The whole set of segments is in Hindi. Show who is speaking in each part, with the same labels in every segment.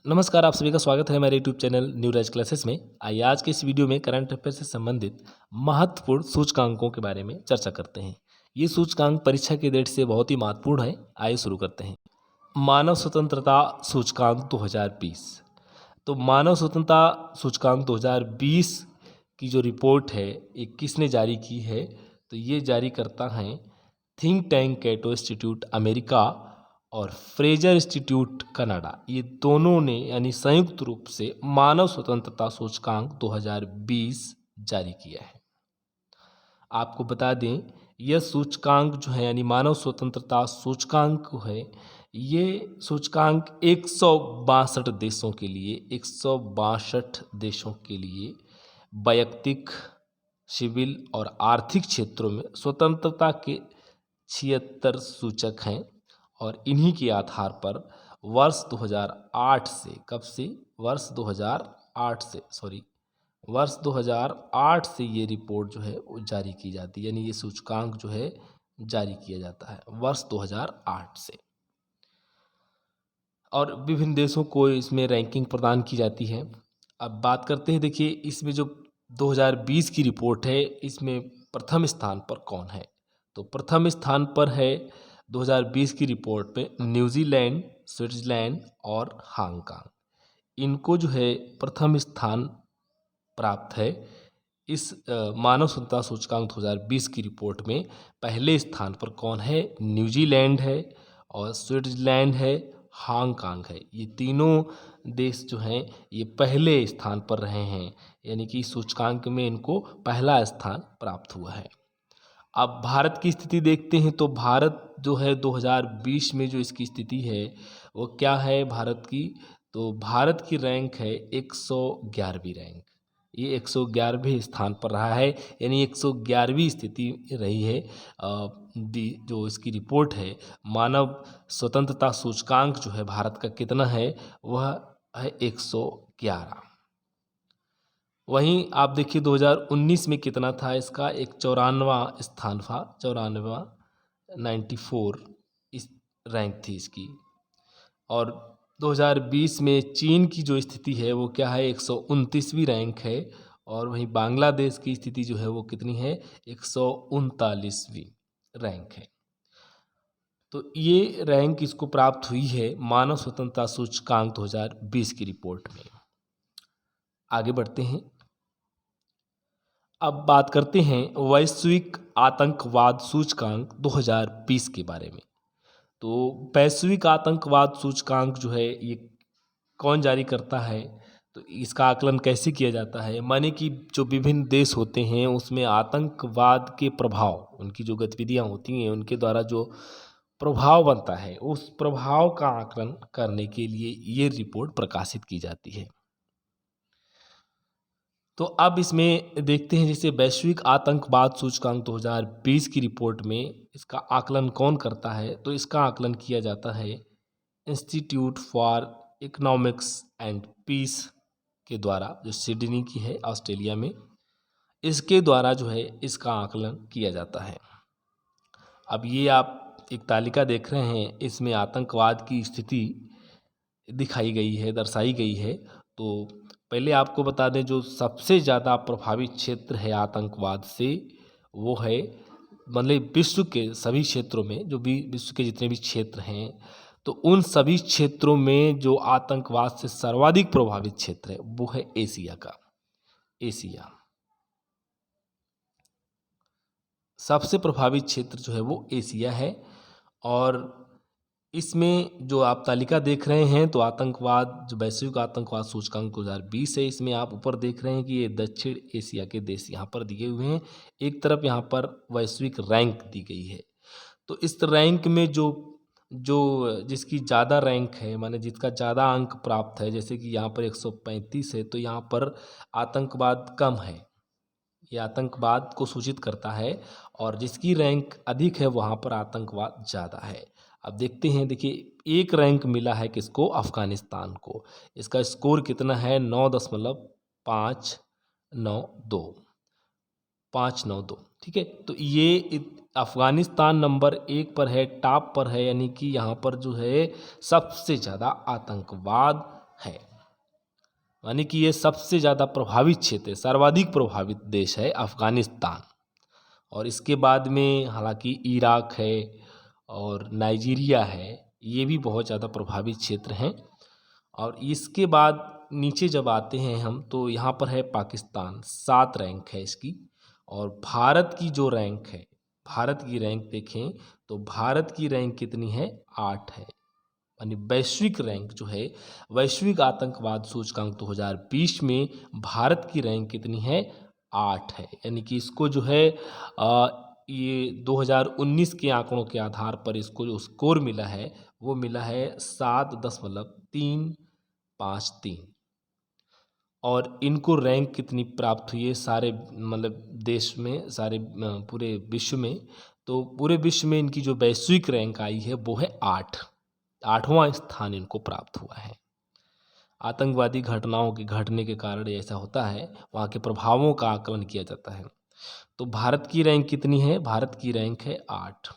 Speaker 1: नमस्कार, आप सभी का स्वागत है हमारे यूट्यूब चैनल न्यू राज क्लासेस में। आइए आज के इस वीडियो में करंट अफेयर से संबंधित महत्वपूर्ण सूचकांकों के बारे में चर्चा करते हैं। ये सूचकांक परीक्षा की दृष्टि से बहुत ही महत्वपूर्ण है। आइए शुरू करते हैं। मानव स्वतंत्रता सूचकांक 2020। तो मानव स्वतंत्रता सूचकांक 2020 की जो रिपोर्ट है ये किसने जारी की है? तो ये जारी करता है थिंक टैंक कैटो इंस्टीट्यूट अमेरिका और फ्रेजर इंस्टीट्यूट कनाडा। ये दोनों ने यानी संयुक्त रूप से मानव स्वतंत्रता सूचकांक 2020 जारी किया है। आपको बता दें यह सूचकांक जो है यानी मानव स्वतंत्रता सूचकांक है, ये सूचकांक 162 देशों के लिए 162 देशों के लिए वैयक्तिक, सिविल और आर्थिक क्षेत्रों में स्वतंत्रता के 76 सूचक हैं और इन्हीं के आधार पर वर्ष 2008 से कब से वर्ष 2008 से वर्ष 2008 से ये रिपोर्ट जो है वो जारी की जाती है, यानी ये सूचकांक जो है जारी किया जाता है वर्ष 2008 से। और विभिन्न देशों को इसमें रैंकिंग प्रदान की जाती है। अब बात करते हैं, देखिए इसमें जो 2020 की रिपोर्ट है इसमें प्रथम स्थान पर कौन है? तो प्रथम स्थान पर है 2020 की रिपोर्ट पे न्यूजीलैंड, स्विट्जरलैंड और हांगकांग। इनको जो है प्रथम स्थान प्राप्त है। इस मानव स्वतंत्रता सूचकांक 2020 की रिपोर्ट में पहले स्थान पर कौन है? न्यूजीलैंड है और स्विट्जरलैंड है, हांगकांग है। ये तीनों देश जो हैं ये पहले स्थान पर रहे हैं, यानी कि सूचकांक में इनको पहला स्थान प्राप्त हुआ है। अब भारत की स्थिति देखते हैं तो भारत जो है 2020 में जो इसकी स्थिति है वो क्या है भारत की? तो भारत की रैंक है 111वीं रैंक। ये 111वें स्थान पर रहा है, यानी 111वीं स्थिति रही है। जो इसकी रिपोर्ट है मानव स्वतंत्रता सूचकांक जो है भारत का कितना है? वह है 111। वहीं आप देखिए 2019 में कितना था इसका? एक 94वां स्थान था, 94वां 94 इस रैंक थी इसकी। और 2020 में चीन की जो स्थिति है वो क्या है? 129वीं रैंक है। और वहीं बांग्लादेश की स्थिति जो है वो कितनी है? 139वीं रैंक है। तो ये रैंक इसको प्राप्त हुई है मानव स्वतंत्रता सूचकांक 2020 की रिपोर्ट में। आगे बढ़ते हैं। अब बात करते हैं वैश्विक आतंकवाद सूचकांक 2020 के बारे में। तो वैश्विक आतंकवाद सूचकांक जो है ये कौन जारी करता है? तो इसका आकलन कैसे किया जाता है? माने कि जो विभिन्न देश होते हैं उसमें आतंकवाद के प्रभाव, उनकी जो गतिविधियां होती हैं उनके द्वारा जो प्रभाव बनता है उस प्रभाव का आकलन करने के लिए ये रिपोर्ट प्रकाशित की जाती है। तो अब इसमें देखते हैं, जैसे वैश्विक आतंकवाद सूचकांक 2020 की रिपोर्ट में इसका आकलन कौन करता है? तो इसका आकलन किया जाता है institute for economics and peace के द्वारा, जो सिडनी की है ऑस्ट्रेलिया में। इसके द्वारा जो है इसका आकलन किया जाता है। अब ये आप एक तालिका देख रहे हैं, इसमें आतंकवाद की स्थिति दिखाई गई है, दर्शाई गई है। तो पहले आपको बता दें जो सबसे ज़्यादा प्रभावित क्षेत्र है आतंकवाद से वो है, मतलब विश्व के सभी क्षेत्रों में, जो भी विश्व के जितने भी क्षेत्र हैं तो उन सभी क्षेत्रों में जो आतंकवाद से सर्वाधिक प्रभावित क्षेत्र है वो है एशिया का। एशिया सबसे प्रभावित क्षेत्र जो है वो एशिया है। और इसमें जो आप तालिका देख रहे हैं तो आतंकवाद, जो वैश्विक आतंकवाद सूचकांक 2020 है, इसमें आप ऊपर देख रहे हैं कि ये दक्षिण एशिया के देश यहाँ पर दिए हुए हैं। एक तरफ यहाँ पर वैश्विक रैंक दी गई है। तो इस रैंक में जो जो जिसकी ज़्यादा रैंक है, माने जिसका ज़्यादा अंक प्राप्त है, जैसे कि यहाँ पर 135 है तो यहाँ पर आतंकवाद कम है, ये आतंकवाद को सूचित करता है। और जिसकी रैंक अधिक है वहाँ पर आतंकवाद ज़्यादा है। अब देखते हैं, देखिए एक रैंक मिला है किसको? अफ़गानिस्तान को। इसका स्कोर कितना है? 9.592 592। ठीक है, तो ये अफ़गानिस्तान नंबर 1 पर है, टॉप पर है, यानी कि यहाँ पर जो है सबसे ज़्यादा आतंकवाद है। यानी कि ये सबसे ज़्यादा प्रभावित क्षेत्र है, सर्वाधिक प्रभावित देश है अफ़गानिस्तान। और इसके बाद में हालांकि इराक है और नाइजीरिया है, ये भी बहुत ज़्यादा प्रभावित क्षेत्र हैं। और इसके बाद नीचे जब आते हैं हम तो यहाँ पर है पाकिस्तान, 7 रैंक है इसकी। और भारत की जो रैंक है, भारत की रैंक देखें तो भारत की रैंक कितनी है, 8 है। यानी वैश्विक रैंक जो है, वैश्विक आतंकवाद सूचकांक 2020 में भारत की रैंक कितनी है, 8 है। यानी कि इसको जो है ये 2019 के आंकड़ों के आधार पर इसको जो स्कोर मिला है वो मिला है 7.353। और इनको रैंक कितनी प्राप्त हुई है सारे मतलब देश में, सारे पूरे विश्व में। तो पूरे विश्व में इनकी जो वैश्विक रैंक आई है वो है 8, 8वां स्थान इनको प्राप्त हुआ है। आतंकवादी घटनाओं के घटने के कारण ऐसा होता है, वहाँ के प्रभावों का आकलन किया जाता है। तो भारत की रैंक कितनी है, भारत की रैंक है 8।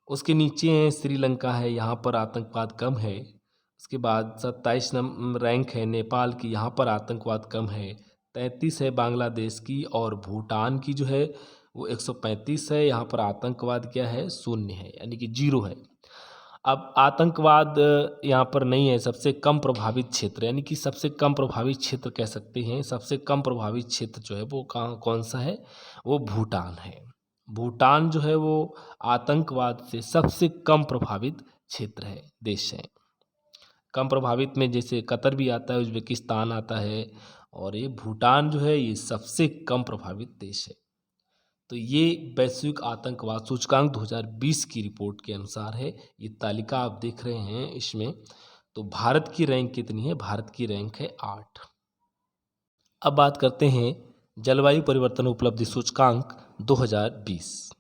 Speaker 1: उसके नीचे है श्रीलंका है, यहाँ पर आतंकवाद कम है। उसके बाद 27 नंबर रैंक है नेपाल की, यहाँ पर आतंकवाद कम है। 33 है बांग्लादेश की। और भूटान की जो है वो 135 है, यहाँ पर आतंकवाद क्या है, 0 है, यानी कि 0 है। अब आतंकवाद यहाँ पर नहीं है, सबसे कम प्रभावित क्षेत्र, यानी कि सबसे कम प्रभावित क्षेत्र कह सकते हैं। सबसे कम प्रभावित क्षेत्र जो है वो कहाँ कौन सा है, वो भूटान है। भूटान जो है वो आतंकवाद से सबसे कम प्रभावित क्षेत्र है, देश है। कम प्रभावित में जैसे कतर भी आता है, उज्बेकिस्तान आता है, और ये भूटान जो है ये सबसे कम प्रभावित देश है। तो ये वैश्विक आतंकवाद सूचकांक 2020 की रिपोर्ट के अनुसार है। ये तालिका आप देख रहे हैं इसमें। तो भारत की रैंक कितनी है, भारत की रैंक है 8। अब बात करते हैं जलवायु परिवर्तन उपलब्धि सूचकांक 2020।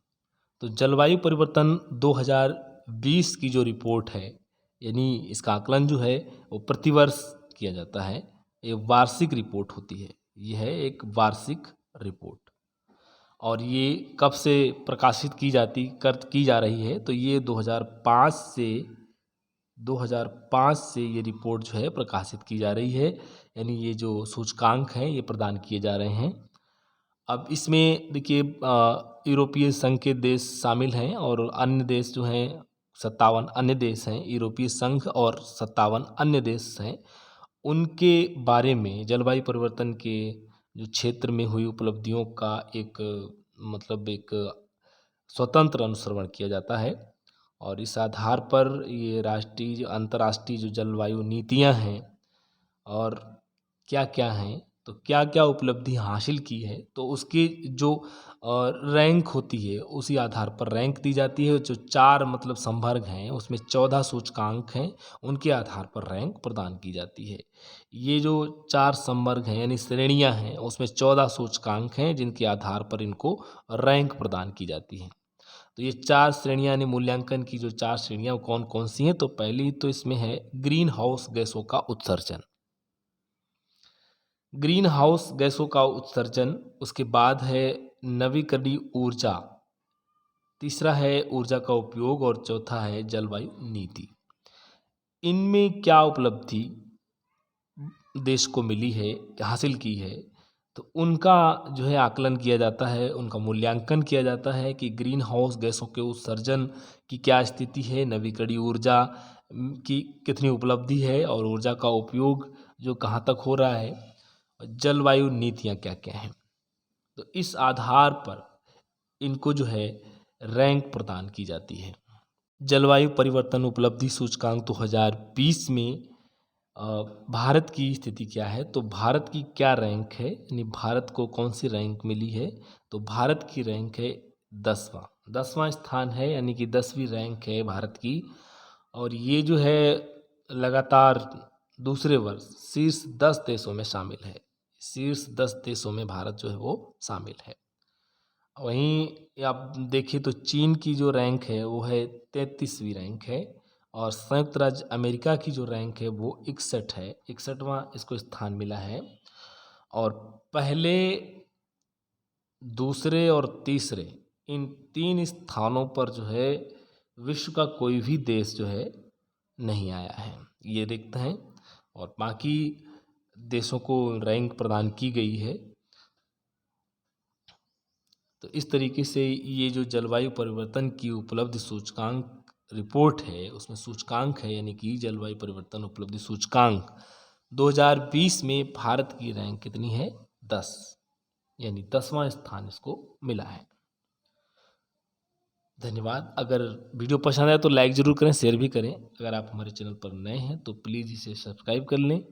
Speaker 1: तो जलवायु परिवर्तन 2020 की जो रिपोर्ट है, यानी इसका आकलन जो है वो प्रतिवर्ष किया जाता है। ये वार्षिक रिपोर्ट होती है, यह है एक वार्षिक रिपोर्ट। और ये कब से प्रकाशित की जा रही है, तो ये 2005 से ये रिपोर्ट जो है प्रकाशित की जा रही है। यानी ये जो सूचकांक हैं ये प्रदान किए जा रहे हैं। अब इसमें देखिए यूरोपीय संघ के देश शामिल हैं और अन्य देश जो हैं 57 अन्य देश हैं, यूरोपीय संघ और 57 अन्य देश हैं। उनके बारे में जलवायु परिवर्तन के जो क्षेत्र में हुई उपलब्धियों का एक मतलब एक स्वतंत्र अनुश्रवण किया जाता है। और इस आधार पर ये राष्ट्रीय जो अंतर्राष्ट्रीय जो जलवायु नीतियां हैं और क्या क्या हैं, तो क्या क्या उपलब्धि हासिल की है, तो उसकी जो रैंक होती है उसी आधार पर रैंक दी जाती है। जो 4 मतलब संवर्ग हैं उसमें 14 सूचकांक हैं, उनके आधार पर रैंक प्रदान की जाती है। ये जो 4 संवर्ग हैं यानी श्रेणियां हैं उसमें 14 सूचकांक हैं जिनके आधार पर इनको रैंक प्रदान की जाती है। तो ये 4 श्रेणियां यानी मूल्यांकन की जो 4 श्रेणियां कौन कौन सी हैं, तो पहली तो इसमें है ग्रीन हाउस गैसों का उत्सर्जन। ग्रीन हाउस गैसों का उत्सर्जन, उसके बाद है नवीकरणीय ऊर्जा, तीसरा है ऊर्जा का उपयोग और चौथा है जलवायु नीति। इनमें क्या उपलब्धि देश को मिली है, हासिल की है, तो उनका जो है आकलन किया जाता है, उनका मूल्यांकन किया जाता है कि ग्रीन हाउस गैसों के उत्सर्जन की क्या स्थिति है, नवीकरणीय ऊर्जा की कितनी उपलब्धि है और ऊर्जा का उपयोग जो कहाँ तक हो रहा है, जलवायु नीतियाँ क्या क्या हैं। तो इस आधार पर इनको जो है रैंक प्रदान की जाती है। जलवायु परिवर्तन उपलब्धि सूचकांक 2020 में भारत की स्थिति क्या है, तो भारत की क्या रैंक है, यानी भारत को कौन सी रैंक मिली है, तो भारत की रैंक है 10वां स्थान है, यानी कि 10वीं रैंक है भारत की। और ये जो है लगातार दूसरे वर्ष शीर्ष 10 देशों में शामिल है। शीर्ष 10 देशों में भारत जो है वो शामिल है। वहीं आप देखिए तो चीन की जो रैंक है वो है 33वीं रैंक है। और संयुक्त राज्य अमेरिका की जो रैंक है वो 61 है, 61वां इसको स्थान मिला है। और पहले, दूसरे और तीसरे इन 3 स्थानों पर जो है विश्व का कोई भी देश जो है नहीं आया है। ये देखते हैं और बाकी देशों को रैंक प्रदान की गई है। तो इस तरीके से ये जो जलवायु परिवर्तन की उपलब्धि सूचकांक रिपोर्ट है, उसमें सूचकांक है, यानी कि जलवायु परिवर्तन उपलब्धि सूचकांक 2020 में भारत की रैंक कितनी है? 10, यानी 10वां स्थान इसको मिला है। धन्यवाद। अगर वीडियो पसंद आए तो लाइक ज़रूर करें, शेयर भी करें। अगर आप हमारे चैनल पर नए हैं तो प्लीज़ इसे सब्सक्राइब कर लें।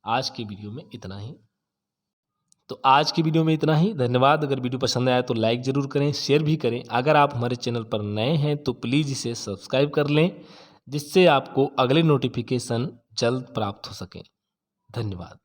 Speaker 1: आज की वीडियो में इतना ही। धन्यवाद। अगर वीडियो पसंद आया तो लाइक ज़रूर करें, शेयर भी करें। अगर आप हमारे चैनल पर नए हैं तो प्लीज़ इसे सब्सक्राइब कर लें, जिससे आपको अगले नोटिफिकेशन जल्द प्राप्त हो सकें। धन्यवाद।